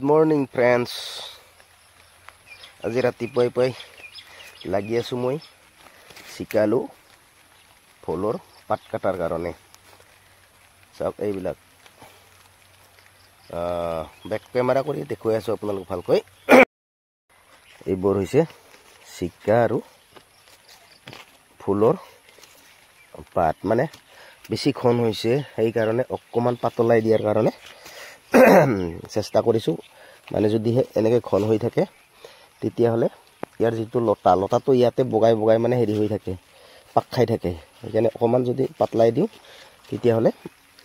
Morning friends, আজি ৰাতিপুৱাই লাগি আছোঁ মই চিকালো ফুলৰ পাত কাটাৰ কাৰণে। চাওক এইবিলাক বেক কেমেৰা কৰি দেখুৱাই আছোঁ আপোনালোক ভালকৈ। এইবোৰ হৈছে চিকা আৰু ফুলৰ পাত, মানে বেছি ঘন হৈছে সেইকাৰণে অকণমান পাতলাই দিয়াৰ কাৰণে চেষ্টা কৰিছোঁ। মানে যদিহে এনেকৈ ঘন হৈ থাকে তেতিয়াহ'লে ইয়াৰ যিটো লতাটো ইয়াতে বগাই বগাই মানে হেৰি হৈ থাকে, পাক খাই থাকে। সেইকাৰণে অকণমান যদি পাতলাই দিওঁ তেতিয়াহ'লে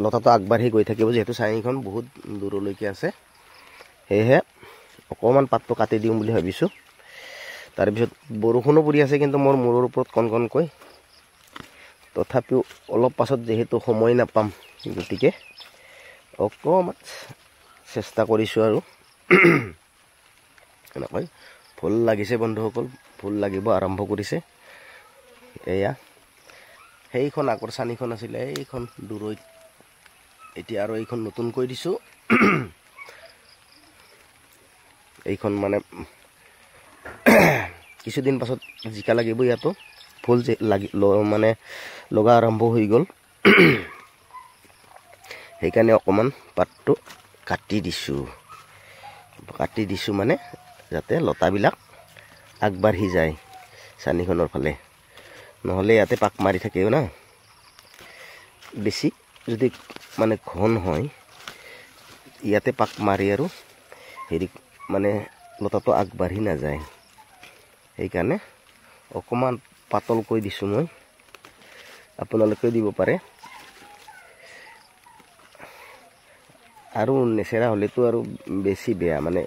লতাটো আগবাঢ়ি গৈ থাকিব, যিহেতু চাঙিখন বহুত দূৰলৈকে আছে। সেয়েহে অকণমান পাতটো কাটি দিওঁ বুলি ভাবিছোঁ। তাৰপিছত বৰষুণো পৰি আছে, কিন্তু মোৰ মূৰৰ ওপৰত কণ কণকৈ। তথাপিও অলপ পাছত যিহেতু সময় নাপাম, গতিকে অকণমান চেষ্টা কৰিছোঁ আৰু এনেকৈ। ফুল লাগিছে বন্ধুসকল, ফুল লাগিব আৰম্ভ কৰিছে। এয়া সেইখন আগৰ চানিখন আছিলে, এইখন দূৰৈত, এতিয়া আৰু এইখন নতুনকৈ দিছোঁ। এইখন মানে কিছুদিন পাছত জিকা লাগিব, ইয়াতো ফুল মানে লগা আৰম্ভ হৈ গ'ল। সেইকাৰণে অকণমান পাতটো কাটি দিছোঁ মানে যাতে লতাবিলাক আগবাঢ়ি যায় চানিখনৰ ফালে, নহ'লে ইয়াতে পাক মাৰি থাকেও না। বেছি যদি মানে ঘন হয় ইয়াতে পাক মাৰি আৰু হেৰি মানে লতাটো আগবাঢ়ি নাযায়। সেইকাৰণে অকণমান পাতলকৈ দিছোঁ মই, আপোনালোকেও দিব পাৰে। আৰু নেচেৰা হ'লেতো আৰু বেছি বেয়া, মানে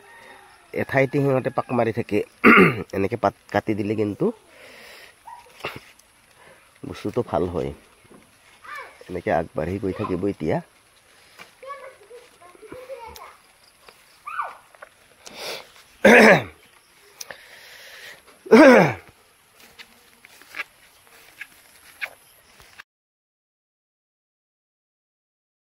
এঠাইতে সিহঁতে পাক মাৰি থাকে। এনেকৈ পাত কাটি দিলে কিন্তু বস্তুটো ভাল হয়, এনেকৈ আগবাঢ়ি গৈ থাকিব। এতিয়া